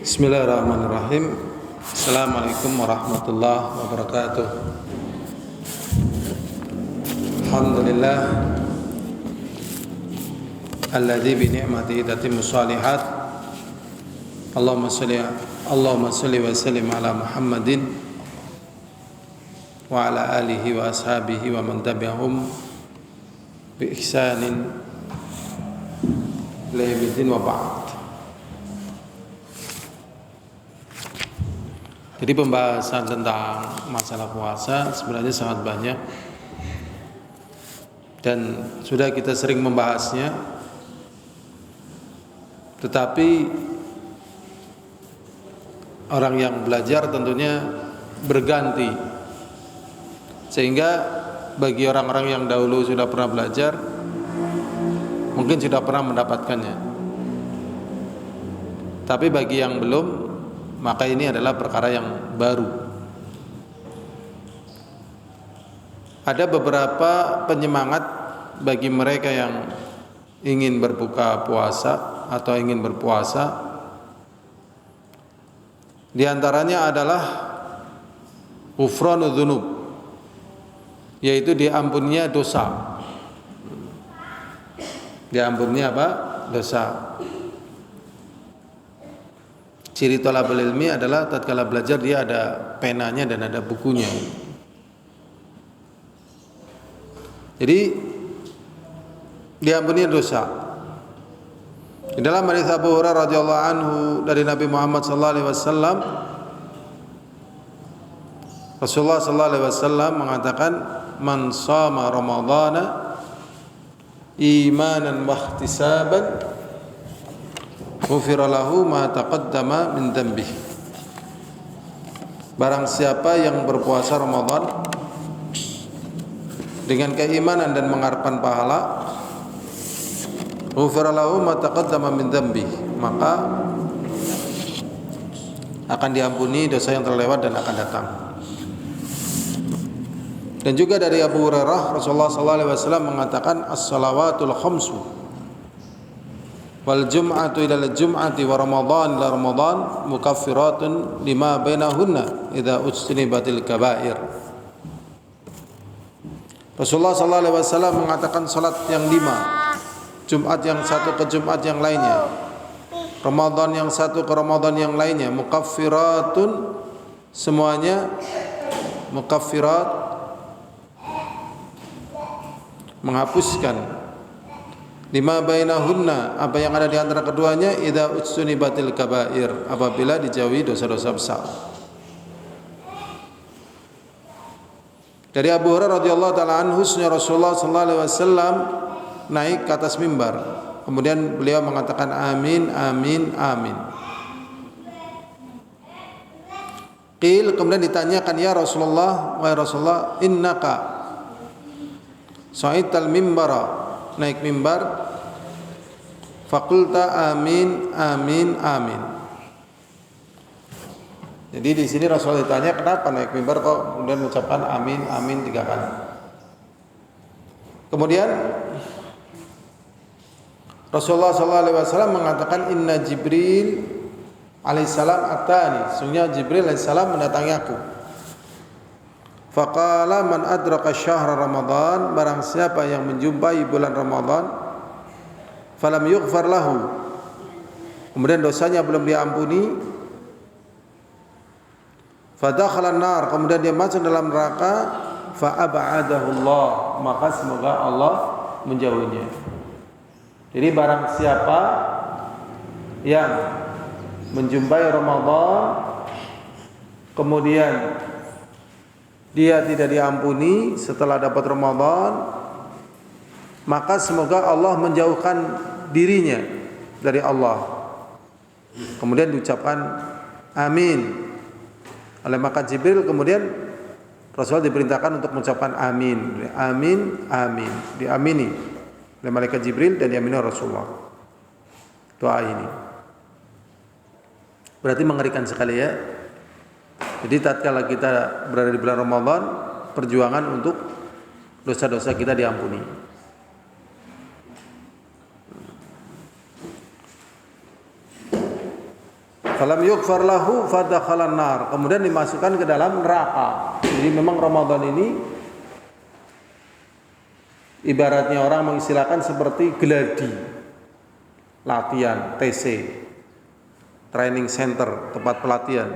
Bismillahirrahmanirrahim. Assalamualaikum warahmatullahi wabarakatuh. Alhamdulillah alladzi bi ni'matihi tatimmu shalihat. Allahumma shalli wa sallim ala Muhammadin wa ala alihi wa ashabihi wa man tabi'ahum bi ihsanin ila yaumil wa ba'd. Jadi pembahasan tentang masalah puasa sebenarnya sangat banyak dan sudah kita sering membahasnya, tetapi orang yang belajar tentunya berganti, sehingga bagi orang-orang yang dahulu sudah pernah belajar mungkin sudah pernah mendapatkannya, tapi bagi yang belum, maka ini adalah perkara yang baru. Ada beberapa penyemangat bagi mereka yang ingin berbuka puasa atau ingin berpuasa. Di antaranya adalah ghufranu dzunub, yaitu diampuninya dosa. Diampuninya apa? Dosa. Ciri thalabul ilmi adalah tatkala belajar dia ada penanya dan ada bukunya. Jadi diampuni dosa. Di dalam hadis Abu Hurairah radhiyallahu anhu dari Nabi Muhammad sallallahu alaihi wasallam, Rasulullah sallallahu alaihi wasallam mengatakan, "Man shama ramadhana imanan wa ihtisaban ghufira lahu ma taqaddama min dhanbih." Barang siapa yang berpuasa Ramadan dengan keimanan dan mengharapkan pahala, ghufira lahu ma taqaddama min dhanbih, maka akan diampuni dosa yang terlewat dan akan datang. Dan juga dari Abu Hurairah, Rasulullah sallallahu alaihi wasallam mengatakan, "As-shalawatul khamsu wal jum'atu ila al-jum'ati wa ramadhan ila ramadhan mukaffiratun lima bainahunna idza ujtinibatil kaba'ir." Rasulullah sallallahu alaihi wasallam mengatakan salat yang 5, Jumat yang satu ke Jumat yang lainnya, Ramadan yang satu ke Ramadan yang lainnya, mukaffiratun, semuanya mukaffirat, menghapuskan, lima bainahunna, apa yang ada di antara keduanya, idza ujtunibatil kaba'ir, apabila dijauhi dosa-dosa besar. Dari Abu Hurairah radhiyallahu taala anhu, Rasulullah sallallahu alaihi wasallam naik ke atas mimbar, kemudian beliau mengatakan amin amin amin. Qil, kemudian ditanyakan, ya Rasulullah, wahai Rasulullah, innaka sa'ital mimbara, naik mimbar, fakulta amin amin amin. Jadi di sini Rasulullah ditanya kenapa naik mimbar kok kemudian mengucapkan amin amin 3 kali. Kemudian Rasulullah SAW mengatakan, inna Jibril alaihissalam atani, sungguhnya Jibril alaihissalam mendatangi aku. Faqala man adraka syahra Ramadan, barang siapa yang menjumpai bulan Ramadan, falam yughfar lahu, kemudian dosanya belum diampuni, fadakhala an-nar, kemudian dia masuk dalam neraka, fa ab'adahu Allah, maka semoga Allah menjauhinya. Jadi barang siapa yang menjumpai Ramadan kemudian dia tidak diampuni setelah dapat Ramadan, maka semoga Allah menjauhkan dirinya dari Allah. Kemudian diucapkan amin oleh maka Jibril, kemudian Rasulullah diperintahkan untuk mengucapkan amin, amin, amin, diamini oleh malaikat Jibril dan diamini Rasulullah. Doa ini berarti mengerikan sekali ya. Jadi tatkala kita berada di bulan Ramadan, perjuangan untuk dosa-dosa kita diampuni. falam yughfar lahu fadakhalan nar, kemudian dimasukkan ke dalam neraka. Jadi memang Ramadan ini ibaratnya orang mengistilahkan seperti geladi, latihan, TC, training center, tempat pelatihan.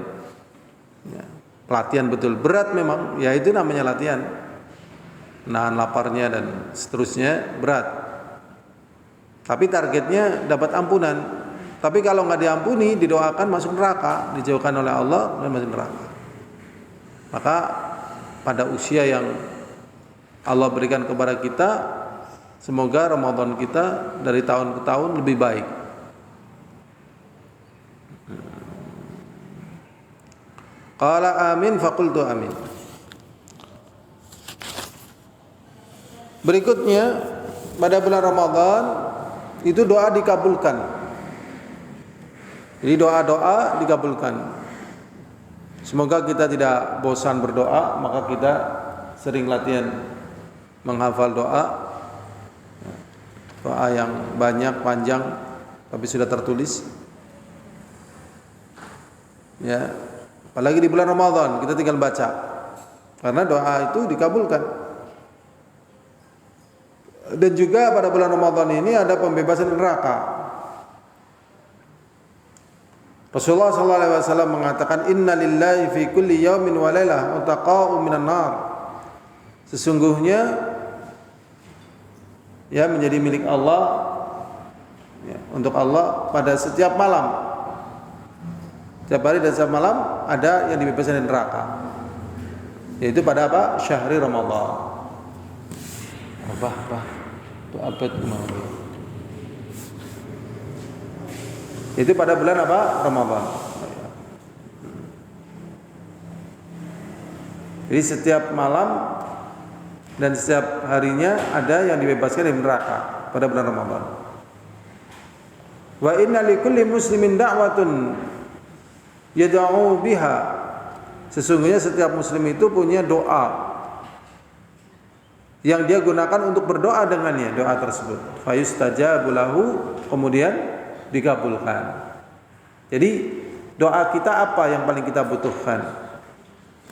Ya, pelatihan betul, berat memang, ya itu namanya latihan. Nahan laparnya dan seterusnya berat. Tapi targetnya dapat ampunan. Tapi kalau nggak diampuni, didoakan masuk neraka, dijauhkan oleh Allah dan masuk neraka. Maka pada usia yang Allah berikan kepada kita, semoga Ramadan kita dari tahun ke tahun lebih baik. Qala amin faqultu amin. Berikutnya pada bulan Ramadan itu doa dikabulkan. Jadi doa-doa dikabulkan. Semoga kita tidak bosan berdoa, maka kita sering latihan menghafal doa. Doa yang banyak, panjang, tapi sudah tertulis. Ya, apalagi di bulan Ramadan kita tinggal baca. Karena doa itu dikabulkan. Dan juga pada bulan Ramadan ini ada pembebasan neraka. Rasulullah SAW mengatakan, Inna lillahi fi kulli yawmin wa lailah utaqa'u minan nar. Sesungguhnya ya menjadi milik Allah, ya, untuk Allah pada setiap malam. Setiap hari dan setiap malam ada yang dibebaskan dari neraka. Yaitu pada apa? Syahri Ramadan. Apa? Itu abad kemana? Itu pada bulan apa? Ramadan. Jadi setiap malam dan setiap harinya ada yang dibebaskan dari neraka pada bulan Ramadan. Wa inna likulli muslimin da'watun yad'u biha. Sesungguhnya setiap muslim itu punya doa yang dia gunakan untuk berdoa dengannya, doa tersebut. Fayustajabu lahu, kemudian dikabulkan. Jadi doa kita apa yang paling kita butuhkan?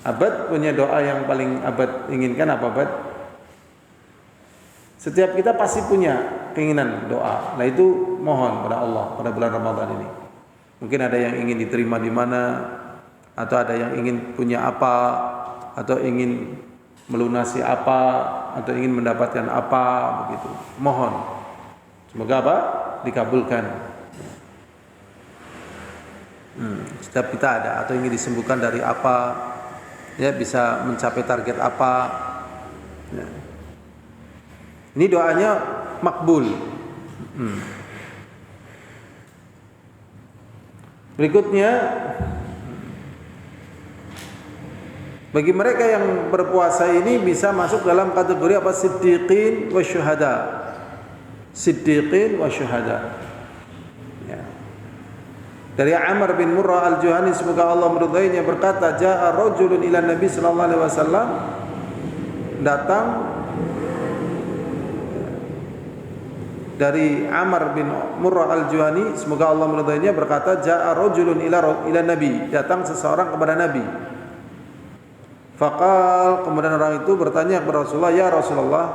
Abad punya doa yang paling abad inginkan apa abad? Setiap kita pasti punya keinginan doa. Nah itu mohon pada Allah pada bulan Ramadan ini. Mungkin ada yang ingin diterima di mana, atau ada yang ingin punya apa, atau ingin melunasi apa, atau ingin mendapatkan apa, begitu. Mohon semoga apa? Dikabulkan. Setiap kita ada, atau ingin disembuhkan dari apa, ya bisa mencapai target apa. Ya. Ini doanya makbul. Berikutnya, bagi mereka yang berpuasa ini bisa masuk dalam kategori apa? Siddiqin wa syuhada. Siddiqin wa syuhada. Ya. Dari Amr bin Murrah al-Juhani, semoga Allah meridainya, berkata, Ja'a rajulun ila Nabi sallallahu alaihi wasallam, datang dari Amr bin Murrah al-Juhani, semoga Allah meridainya, berkata, Ja'a rajulun ila Nabi, datang seseorang kepada Nabi. Faqal, kemudian orang itu bertanya kepada Rasulullah, ya Rasulullah,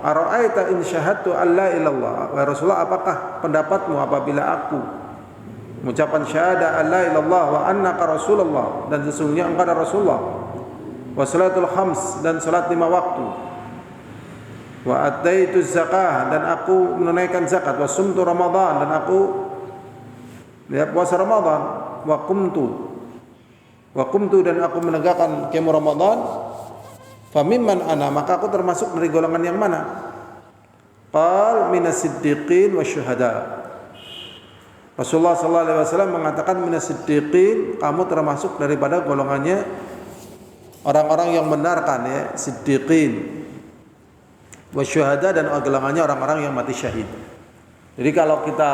ara'aita in syahadtu alla ilallah. Wahai Rasulullah, apakah pendapatmu apabila aku mengucapkan syahadah alla ilallah wa annaka Rasulullah, dan sesungguhnya engkau adalah Rasulullah, wa salatul khams, dan salat 5 waktu, wa ataitu zakah, dan aku menunaikan zakat, wa sumtu Ramadan, dan aku puasa Ramadan, wa qumtu, dan aku menegakkan qiyam Ramadan, famimman ana, maka aku termasuk dari golongan yang mana? Qal minas siddiqin wasyuhada. Rasulullah sallallahu alaihi wasallam mengatakan minas siddiqin, kamu termasuk daripada golongannya orang-orang yang benarkan, ya, siddiqin. Wasyuhada, dan golongannya orang-orang yang mati syahid. Jadi kalau kita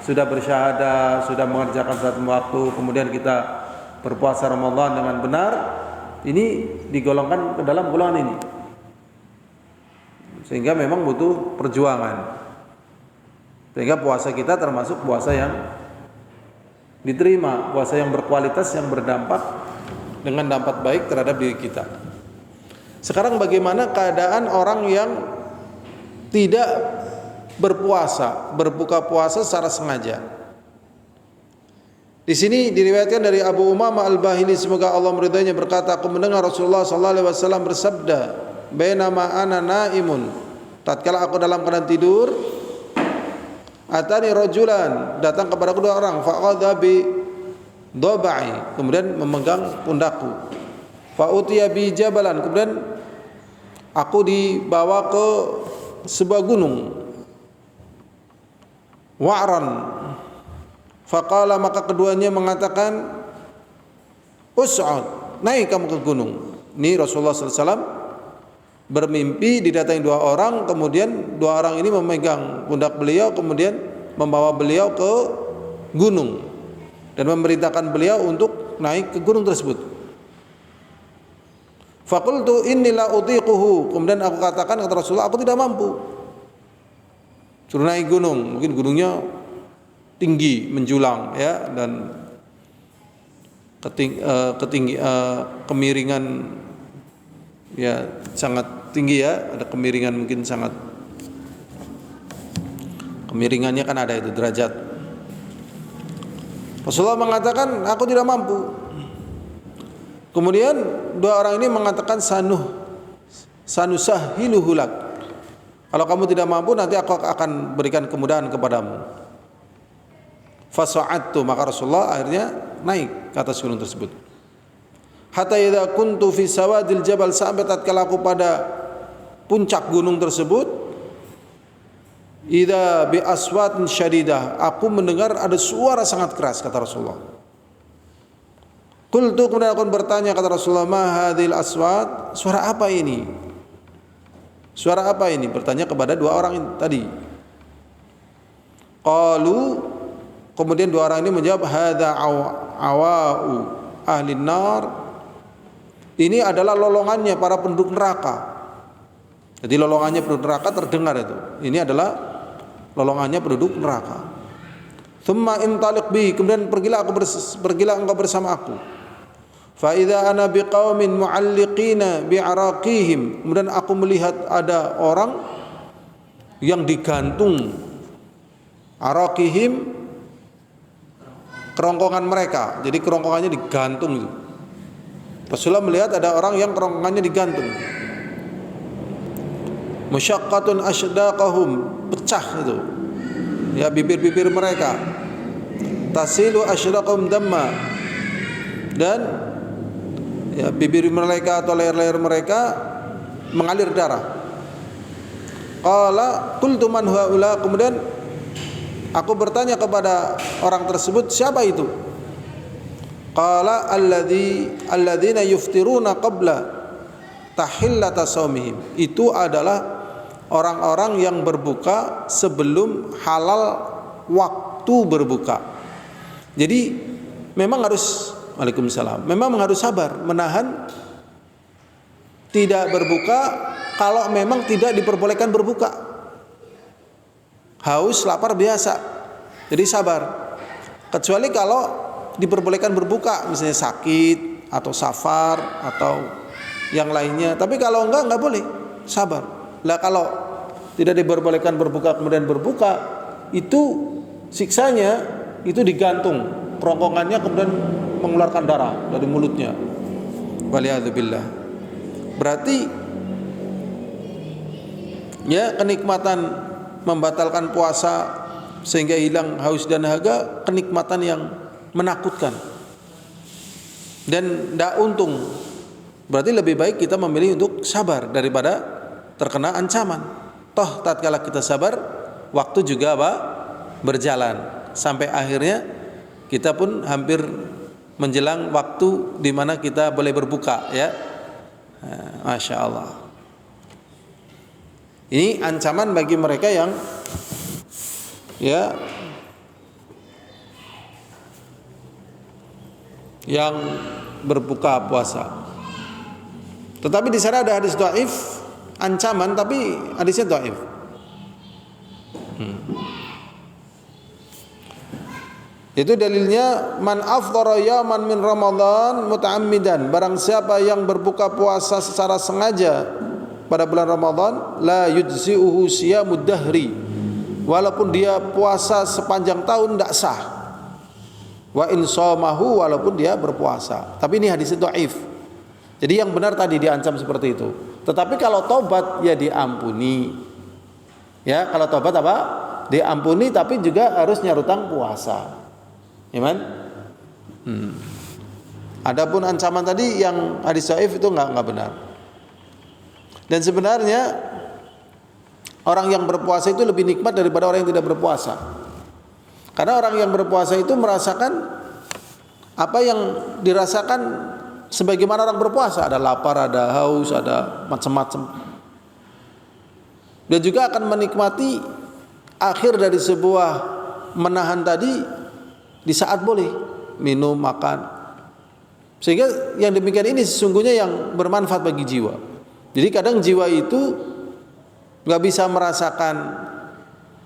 sudah bersyahadah, sudah mengerjakan satu waktu, kemudian kita berpuasa Ramadan dengan benar, ini digolongkan ke dalam golongan ini. Sehingga memang butuh perjuangan. Sehingga puasa kita termasuk puasa yang diterima, puasa yang berkualitas, yang berdampak dengan dampak baik terhadap diri kita. Sekarang bagaimana keadaan orang yang tidak berpuasa, berbuka puasa secara sengaja? Di sini diriwayatkan dari Abu Umamah Al-Bahili, semoga Allah meridainya, berkata, aku mendengar Rasulullah sallallahu alaihi wasallam bersabda, "Bainama ana naimun," tatkala aku dalam keadaan tidur, "atani rajulan," datang kepadaku dua orang, "faqadha bi dhabai," kemudian memegang pundakku, "fa utiya bi jabalan," kemudian aku dibawa ke sebuah gunung, "wa'ran," faqala, maka keduanya mengatakan, "Us'ud," naik kamu ke gunung. Ini Rasulullah sallallahu alaihi wasallam bermimpi didatangi dua orang, kemudian dua orang ini memegang pundak beliau, kemudian membawa beliau ke gunung dan memerintahkan beliau untuk naik ke gunung tersebut. Faqultu inni la utiquhu, kemudian aku katakan, kata Rasulullah, aku tidak mampu. Suruh naik gunung, mungkin gunungnya tinggi menjulang ya, dan kemiringan ya sangat tinggi ya, ada kemiringan mungkin sangat, kemiringannya kan ada itu derajat. Rasulullah mengatakan aku tidak mampu. Kemudian dua orang ini mengatakan sanusahiluhu lak, kalau kamu tidak mampu nanti aku akan berikan kemudahan kepadamu. Fasa'adtu, maka Rasulullah akhirnya naik ke atas gunung tersebut. Hatta idza kuntu fi sawadil jabal, sampai tatkala aku pada puncak gunung tersebut, idza bi aswatin syadidah, aku mendengar ada suara sangat keras, kata Rasulullah. Qultu, kemudian aku bertanya, kata Rasulullah, ma hadhil aswat, suara apa ini? Suara apa ini? Bertanya kepada dua orang ini tadi. Qalu, kemudian dua orang ini menjawab, hadza awa'u ahli nar, ini adalah lolongannya para penduduk neraka. Jadi lolongannya penduduk neraka terdengar itu. Ini adalah lolongannya penduduk neraka. Tsumma intaliq bi, kemudian pergilah engkau bersama aku. Fa idza ana biqaumin mu'alliqina bi'araqihim, kemudian aku melihat ada orang yang digantung araqihim, kerongkongan mereka. Jadi kerongkongannya digantung itu. Rasulullah melihat ada orang yang kerongkongannya digantung. Musyaqqatun ashdaqahum, pecah itu ya bibir-bibir mereka. Tasilu ashdaqahum damma, dan ya bibir mereka atau leher-leher mereka mengalir darah. Qala qultu man haula, kemudian aku bertanya kepada orang tersebut, siapa itu? Qala alladzina yuftiruna qabla tahillata shaumihim, itu adalah orang-orang yang berbuka sebelum halal waktu berbuka. Jadi memang harus, Waalaikumsalam, memang harus sabar menahan tidak berbuka kalau memang tidak diperbolehkan berbuka. Haus, lapar biasa, jadi sabar. Kecuali kalau diperbolehkan berbuka, misalnya sakit atau safar atau yang lainnya. Tapi kalau enggak boleh, sabar. Lah kalau tidak diperbolehkan berbuka kemudian berbuka, itu siksanya itu digantung kerongkongannya, kemudian mengeluarkan darah dari mulutnya. Waliyadzubillah. Berarti ya kenikmatan membatalkan puasa sehingga hilang haus dan dahaga, kenikmatan yang menakutkan dan tidak untung. Berarti lebih baik kita memilih untuk sabar daripada terkena ancaman. Toh tatkala kita sabar, waktu juga berjalan sampai akhirnya kita pun hampir menjelang waktu di mana kita boleh berbuka ya. Masya Allah. Ini ancaman bagi mereka yang ya yang berbuka puasa. Tetapi di sana ada hadis dhaif, ancaman tapi hadisnya dhaif. Itu dalilnya man afdhara yaman min Ramadan muta'ammidan, barang siapa yang berbuka puasa secara sengaja pada bulan Ramadan, la yujzi'uhu siyamud dahri, walaupun dia puasa sepanjang tahun tidak sah. Wa in shamahu, walaupun dia berpuasa. Tapi ini hadis dhaif. Jadi yang benar tadi diancam seperti itu. Tetapi kalau tobat ya diampuni. Ya, kalau tobat apa? Diampuni, tapi juga harus nyarutang puasa. Iman? Adapun ancaman tadi yang hadis dhaif itu enggak benar. Dan sebenarnya orang yang berpuasa itu lebih nikmat daripada orang yang tidak berpuasa. Karena orang yang berpuasa itu merasakan apa yang dirasakan sebagaimana orang berpuasa, ada lapar, ada haus, ada macam-macam. Dia juga akan menikmati akhir dari sebuah menahan tadi di saat boleh minum, makan. Sehingga yang demikian ini sesungguhnya yang bermanfaat bagi jiwa. Jadi kadang jiwa itu nggak bisa merasakan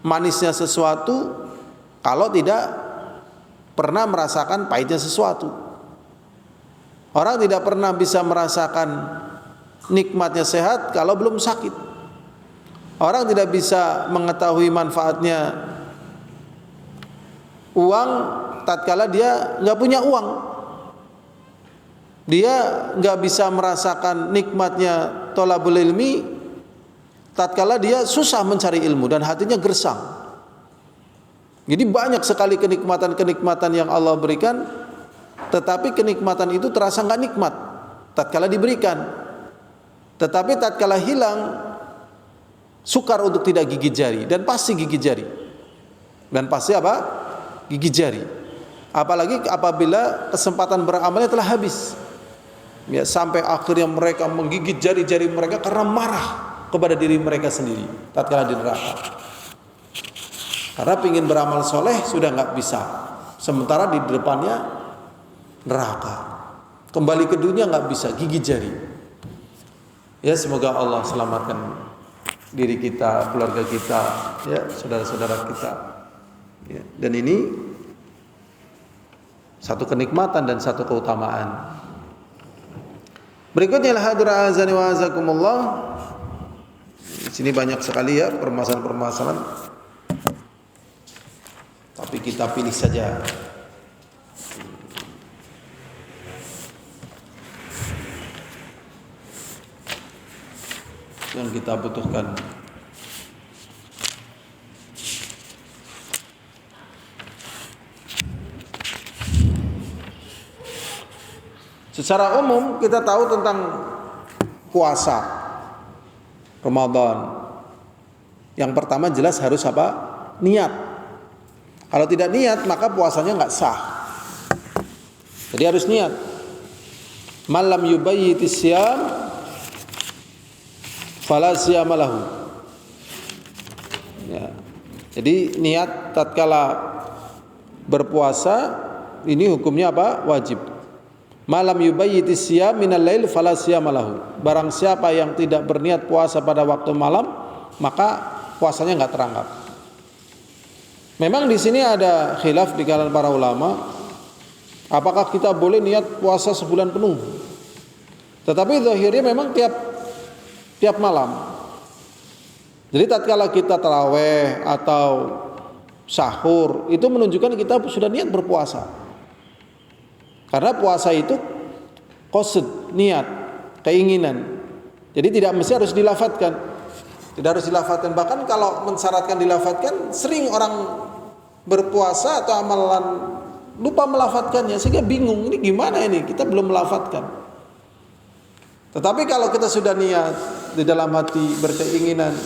manisnya sesuatu kalau tidak pernah merasakan pahitnya sesuatu. Orang tidak pernah bisa merasakan nikmatnya sehat kalau belum sakit. Orang tidak bisa mengetahui manfaatnya uang tatkala dia nggak punya uang. Dia nggak bisa merasakan nikmatnya thalabul ilmi tatkala dia susah mencari ilmu dan hatinya gersang. Jadi banyak sekali kenikmatan-kenikmatan yang Allah berikan, tetapi kenikmatan itu terasa nggak nikmat tatkala diberikan. Tetapi tatkala hilang, sukar untuk tidak gigit jari, dan pasti gigit jari. Dan pasti apa? Gigit jari. Apalagi apabila kesempatan beramalnya telah habis. Ya, sampai akhirnya mereka menggigit jari-jari mereka karena marah kepada diri mereka sendiri tatkala di neraka. Karena ingin beramal soleh sudah nggak bisa, sementara di depannya neraka. Kembali ke dunia nggak bisa, gigit jari. Ya, semoga Allah selamatkan diri kita, keluarga kita, ya, saudara-saudara kita. Ya, dan ini satu kenikmatan dan satu keutamaan. Berikutnya hadirin azani wa azakumullah. Di sini banyak sekali ya permasalahan-permasalahan. Tapi kita pilih saja. Yang kita butuhkan. Secara umum kita tahu tentang puasa Ramadan. Yang pertama jelas harus apa? Niat. Kalau tidak niat maka puasanya nggak sah. Jadi harus niat. Malam yubayyitis siyam fala siyama lahu. Ya. Jadi niat tatkala berpuasa ini hukumnya apa? Wajib. Malam yubayyitis siyam minal lail fala siyama lahu. Barang siapa yang tidak berniat puasa pada waktu malam, maka puasanya enggak teranggap. Memang di sini ada khilaf di kalangan para ulama, apakah kita boleh niat puasa sebulan penuh? Tetapi zahirnya memang tiap malam. Jadi tatkala kita tarawih atau sahur, itu menunjukkan kita sudah niat berpuasa. Karena puasa itu qasd, niat, keinginan. Jadi tidak mesti harus dilafadzkan. Tidak harus dilafadzkan. Bahkan kalau mensyaratkan dilafadzkan, sering orang berpuasa atau amalan lupa melafadzkannya sehingga bingung, ini gimana ini? Kita belum melafadzkan. Tetapi kalau kita sudah niat di dalam hati berkeinginan,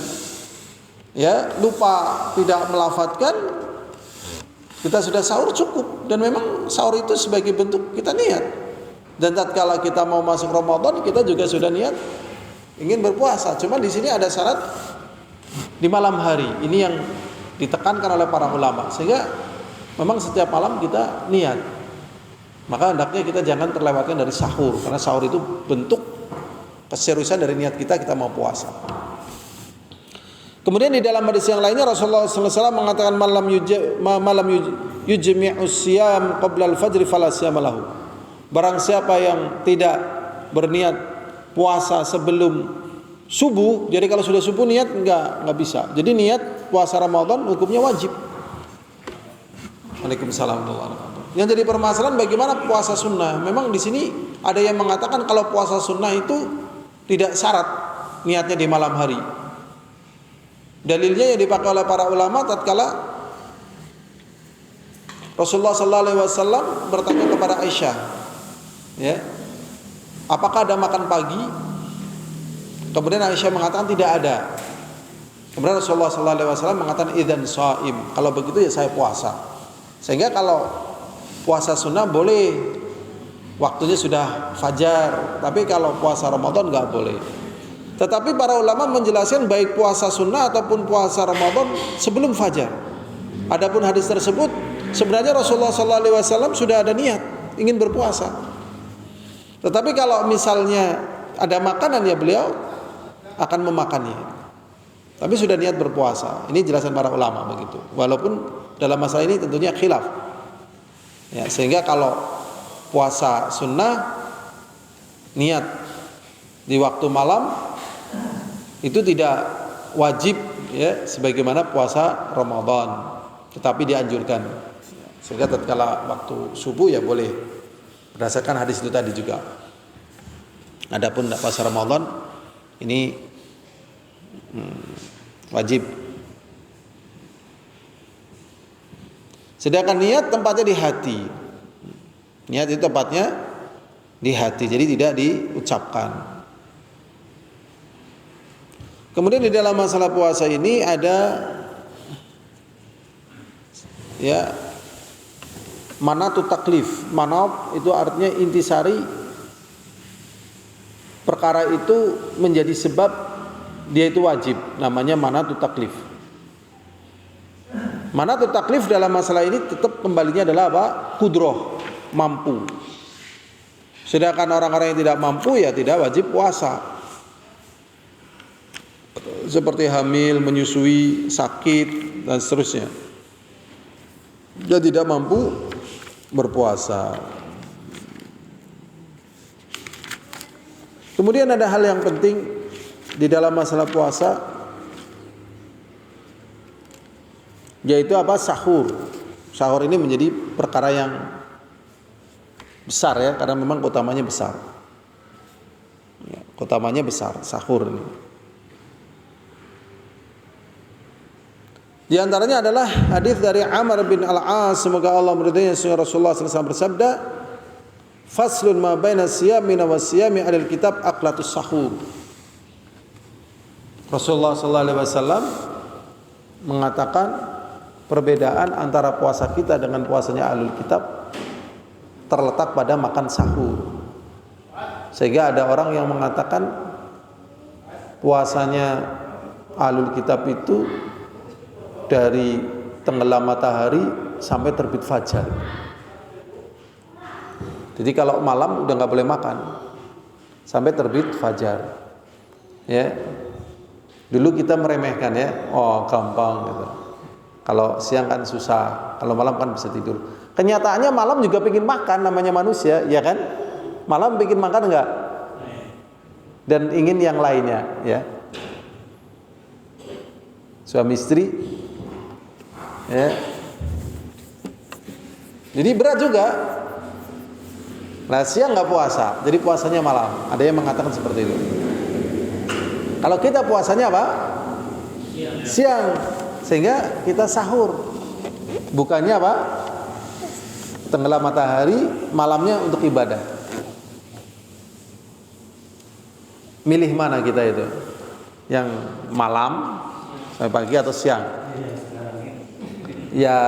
ya, lupa tidak melafadzkan, kita sudah sahur cukup, dan memang sahur itu sebagai bentuk kita niat. Dan tatkala kita mau masuk Ramadan, kita juga sudah niat ingin berpuasa. Cuma di sini ada syarat di malam hari. Ini yang ditekankan oleh para ulama. Sehingga memang setiap malam kita niat. Maka hendaknya kita jangan terlewatkan dari sahur, karena sahur itu bentuk keseriusan dari niat kita mau puasa. Kemudian di dalam hadis yang lainnya Rasulullah SAW mengatakan yujmi'us siyam qabla al-fajr fala siyama lahu. Barang siapa yang tidak berniat puasa sebelum subuh, jadi kalau sudah subuh niat enggak bisa. Jadi niat puasa Ramadan hukumnya wajib. Waalaikumsalam warahmatullahi wabarakatuh. Yang jadi permasalahan bagaimana puasa sunnah. Memang di sini ada yang mengatakan kalau puasa sunnah itu tidak syarat niatnya di malam hari. Dalilnya yang dipakai oleh para ulama tatkala Rasulullah sallallahu alaihi wasallam bertanya kepada Aisyah, ya, apakah ada makan pagi? Kemudian Aisyah mengatakan tidak ada. Kemudian Rasulullah sallallahu alaihi wasallam mengatakan idzan shaim. Kalau begitu ya saya puasa. Sehingga kalau puasa sunnah boleh waktunya sudah fajar, tapi kalau puasa Ramadan enggak boleh. Tetapi para ulama menjelaskan baik puasa sunnah ataupun puasa Ramadan sebelum fajar. Adapun hadis tersebut sebenarnya Rasulullah SAW sudah ada niat ingin berpuasa. Tetapi kalau misalnya ada makanan ya beliau akan memakannya. Tapi sudah niat berpuasa. Ini jelasan para ulama begitu. Walaupun dalam masalah ini tentunya khilaf. Ya, sehingga kalau puasa sunnah niat di waktu malam itu tidak wajib ya sebagaimana puasa Ramadan, tetapi dianjurkan. Sehingga tatkala waktu subuh ya boleh berdasarkan hadis itu tadi juga. Adapun puasa Ramadan ini wajib. Sedangkan niat tempatnya di hati. Niat itu tempatnya di hati, jadi tidak diucapkan. Kemudian di dalam masalah puasa ini ada ya manatu taklif. Manat itu artinya intisari perkara itu menjadi sebab dia itu wajib, namanya manatu taklif. Manatu taklif dalam masalah ini tetap kembalinya adalah apa? Kudroh, mampu. Sedangkan orang-orang yang tidak mampu ya tidak wajib puasa. Seperti hamil, menyusui, sakit dan seterusnya. Dia tidak mampu berpuasa. Kemudian ada hal yang penting di dalam masalah puasa, yaitu apa? Sahur. Sahur ini menjadi perkara yang besar ya, karena memang keutamanya besar. Ya, keutamanya besar sahur ini. Di antaranya adalah hadis dari Amr bin Al-As, semoga Allah meridainya, Rasulullah SAW bersabda, faslun ma baina siyamina wa siyami alal kitab aqlatus sahur. Rasulullah SAW mengatakan perbedaan antara puasa kita dengan puasanya ahlul kitab terletak pada makan sahur. Sehingga ada orang yang mengatakan puasanya ahlul kitab itu dari tenggelam matahari sampai terbit fajar. Jadi kalau malam udah nggak boleh makan sampai terbit fajar. Ya, dulu kita meremehkan ya, oh gampang gitu. Kalau siang kan susah, kalau malam kan bisa tidur. Kenyataannya malam juga pengen makan, namanya manusia, ya kan? Malam pengen makan enggak? Dan ingin yang lainnya, ya. Suami istri, ya. Jadi berat juga. Nah siang nggak puasa, jadi puasanya malam. Ada yang mengatakan seperti itu. Kalau kita puasanya apa? Siang, sehingga kita sahur. Bukannya apa? Tenggelam matahari, malamnya untuk ibadah. Milih mana kita itu? Yang malam sampai pagi atau siang? Ya,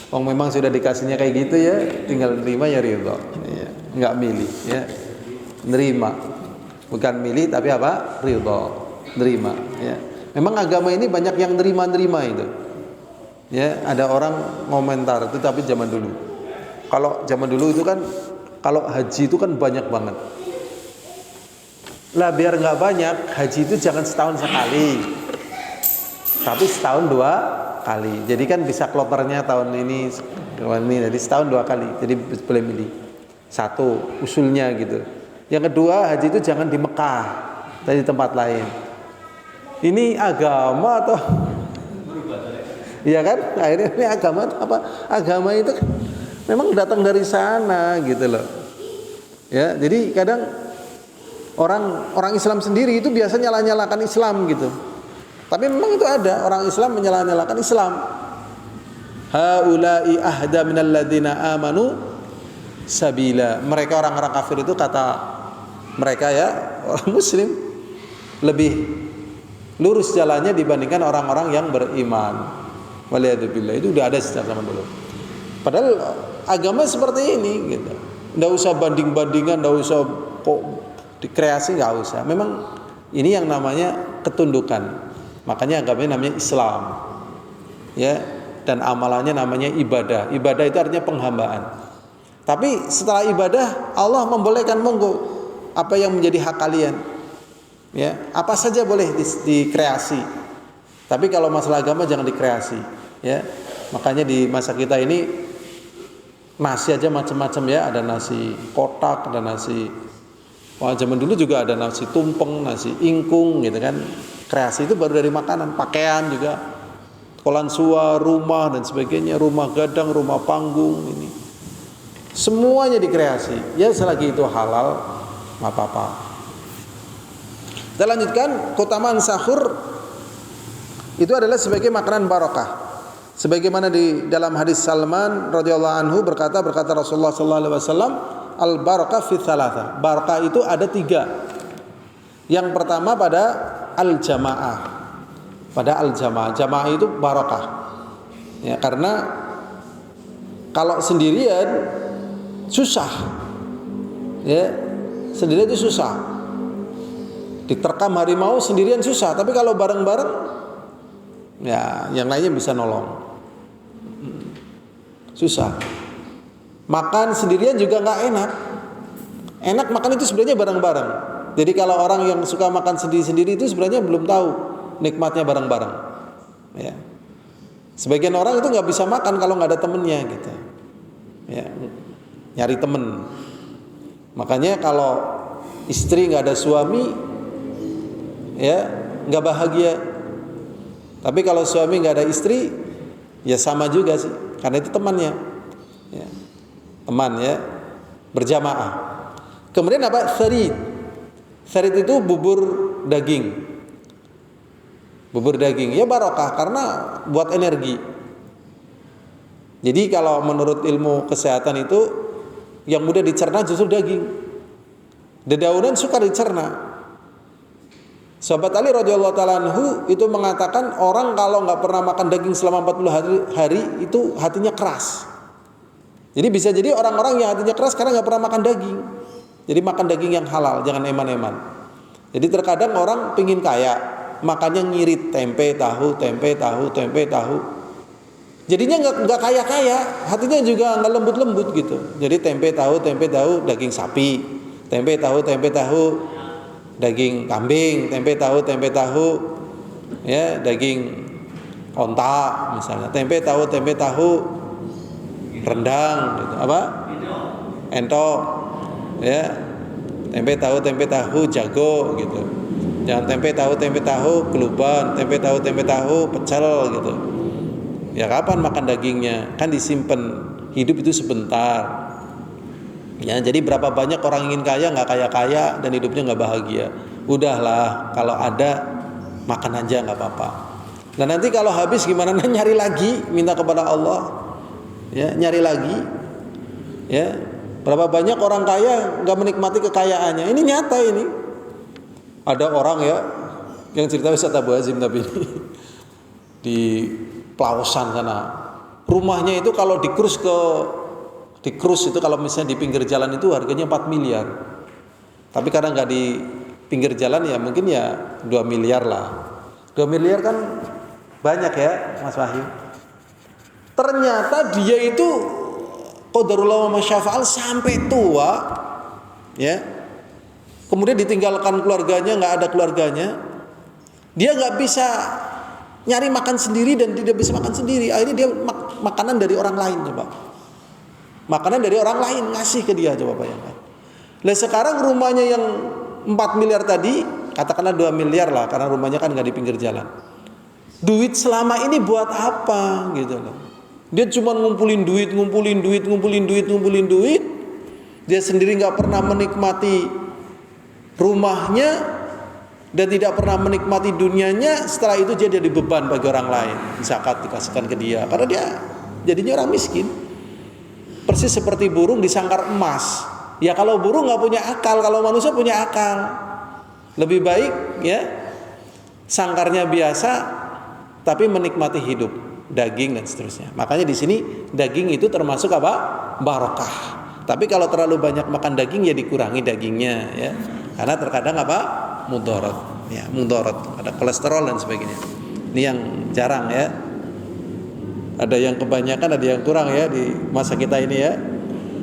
memang sudah dikasihnya kayak gitu ya, tinggal nerima ya ridho. Ya, nggak milih ya, nerima. Bukan milih tapi apa? Ridho, nerima. Ya. Memang agama ini banyak yang nerima-nerima itu. Ya, ada orang komentar itu tapi zaman dulu. Kalau zaman dulu itu kan kalau haji itu kan banyak banget. Lah biar nggak banyak, haji itu jangan setahun sekali. Tapi setahun 2 kali. Jadi kan bisa kloternya tahun ini, jadi setahun 2 kali. Jadi boleh milih satu usulnya gitu. Yang kedua, haji itu jangan di Mekah, tapi di tempat lain. Ini agama atau iya kan? Akhirnya ini agama atau apa? Agama itu memang datang dari sana gitu loh. Ya, jadi kadang orang Islam sendiri itu biasa nyala-nyalakan Islam gitu. Tapi memang itu ada orang Islam menyala-nyalakan Islam. Haula'i ahda minal ladzina amanu sabila. Mereka orang-orang kafir itu kata mereka ya, orang muslim lebih lurus jalannya dibandingkan orang-orang yang beriman. Waliyadzubillah, itu udah ada sejak zaman dulu. Padahal agama seperti ini gitu. Enggak usah banding-bandingan, enggak usah kok dikreasi, enggak usah. Memang ini yang namanya ketundukan. Makanya agamanya namanya Islam. Ya, dan amalannya namanya ibadah. Ibadah itu artinya penghambaan. Tapi setelah ibadah Allah membolehkan monggo apa yang menjadi hak kalian. Ya, apa saja boleh dikreasi. Tapi kalau masalah agama jangan dikreasi, ya. Makanya di masa kita ini nasi aja macam-macam ya, ada nasi kotak, ada nasi. Wah, zaman dulu juga ada nasi tumpeng, nasi ingkung gitu kan. Kreasi itu baru dari makanan, pakaian juga. Kolansua, rumah dan sebagainya, rumah gadang, rumah panggung ini. Semuanya dikreasi. Ya selagi itu halal, enggak apa-apa. Kita lanjutkan, keutamaan sahur itu adalah sebagai makanan barakah. Sebagaimana di dalam hadis Salman radhiyallahu anhu berkata Rasulullah sallallahu alaihi wasallam, al barakah fi thalatha. Barakah itu ada 3. Yang pertama pada al jamaah. Pada al jamaah. Jamaah itu barakah. Ya, karena kalau sendirian susah. Ya, sendirian itu susah. Diterkam harimau sendirian susah, tapi kalau bareng-bareng ya yang lainnya bisa nolong. Susah. Makan sendirian juga nggak enak. Enak makan itu sebenarnya bareng-bareng. Jadi kalau orang yang suka makan sendiri-sendiri itu sebenarnya belum tahu nikmatnya bareng-bareng. Ya. Sebagian orang itu nggak bisa makan kalau nggak ada temennya gitu. Ya. Nyari temen. Makanya kalau istri nggak ada suami, ya nggak bahagia. Tapi kalau suami nggak ada istri, ya sama juga sih, karena itu temannya, ya. Teman ya, berjamaah. Kemudian apa? Tharid. Tharid itu bubur daging. Bubur daging, ya barokah karena buat energi. Jadi kalau menurut ilmu kesehatan itu yang mudah dicerna justru daging. Dedaunan suka dicerna. Sahabat Ali radhiyallahu taala anhu itu mengatakan orang kalau nggak pernah makan daging selama 40 hari itu hatinya keras. Jadi bisa jadi orang-orang yang hatinya keras karena nggak pernah makan daging. Jadi makan daging yang halal, jangan eman-eman. Jadi terkadang orang pingin kaya, makannya ngirit tempe tahu. Jadinya nggak kaya-kaya, hatinya juga nggak lembut-lembut gitu. Jadi tempe tahu daging sapi, tempe tahu daging kambing, tempe tahu ya daging onta misalnya, tempe tahu rendang gitu. Apa? Entok ya, tempe tahu jago gitu. Jangan tempe tahu keluban, tempe tahu pecel gitu. Ya kapan makan dagingnya? Kan disimpan, hidup itu sebentar. Ya, jadi berapa banyak orang ingin kaya nggak kaya dan hidupnya nggak bahagia. Udahlah, kalau ada makan aja nggak apa-apa. Nah nanti kalau habis gimana? Nah, nyari lagi, minta kepada Allah. Ya, nyari lagi. Ya, berapa banyak orang kaya nggak menikmati kekayaannya? Ini nyata ini. Ada orang ya yang cerita Ustaz Abu Azim tapi di Pelausan sana. Rumahnya itu kalau dikrus itu kalau misalnya di pinggir jalan itu harganya 4 miliar. Tapi karena nggak di pinggir jalan ya mungkin ya 2 miliar lah. 2 miliar kan banyak ya Mas Wahyu. Ternyata dia itu qadarullah wa masyafa'al sampai tua ya. Kemudian ditinggalkan keluarganya, nggak ada keluarganya. Dia nggak bisa nyari makan sendiri dan tidak bisa makan sendiri. Akhirnya dia makanan dari orang lain coba. Makanan dari orang lain ngasih ke dia, coba bayangkan. Lah sekarang rumahnya yang 4 miliar tadi, katakanlah 2 miliar lah, karena rumahnya kan nggak di pinggir jalan. Duit selama ini buat apa gitu loh. Dia cuma ngumpulin duit. Dia sendiri nggak pernah menikmati rumahnya dan tidak pernah menikmati dunianya. Setelah itu dia jadi beban bagi orang lain. Zakat dikasihkan ke dia karena dia jadinya orang miskin. Persis seperti burung disangkar emas. Ya kalau burung nggak punya akal, kalau manusia punya akal. Lebih baik ya sangkarnya biasa tapi menikmati hidup, daging dan seterusnya. Makanya di sini daging itu termasuk apa? Barokah. Tapi kalau terlalu banyak makan daging ya dikurangi dagingnya ya. Karena terkadang apa? Mudarat. Ya, mudarat. Ada kolesterol dan sebagainya. Ini yang jarang ya. Ada yang kebanyakan, ada yang kurang ya di masa kita ini ya.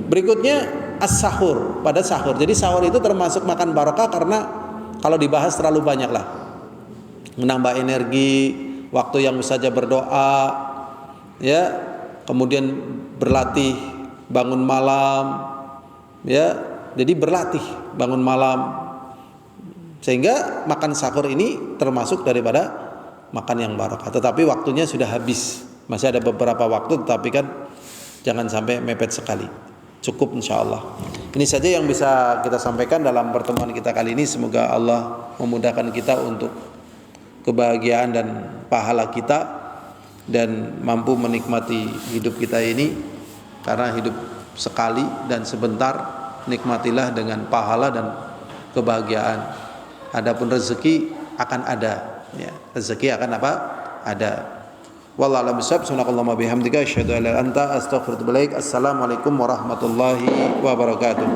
Berikutnya as-sahur, pada sahur. Jadi sahur itu termasuk makan barokah karena kalau dibahas terlalu banyak lah. Menambah energi, waktu yang saja berdoa, ya, kemudian berlatih bangun malam, ya, jadi berlatih bangun malam, sehingga makan sahur ini termasuk daripada makan yang barokah. Tetapi waktunya sudah habis, masih ada beberapa waktu, tetapi kan jangan sampai mepet sekali. Cukup insyaallah. Ini saja yang bisa kita sampaikan dalam pertemuan kita kali ini. Semoga Allah memudahkan kita untuk kebahagiaan dan pahala kita dan mampu menikmati hidup kita ini, karena hidup sekali dan sebentar. Nikmatilah dengan pahala dan kebahagiaan. Adapun rezeki akan ada ya. Rezeki akan apa? Ada. Wallahu a'lam bishawab. Subhanakallahumma bihamdika asyhadu an la ilaha illa anta astaghfiruka wa atubu ilaik. Assalamualaikum warahmatullahi wabarakatuh.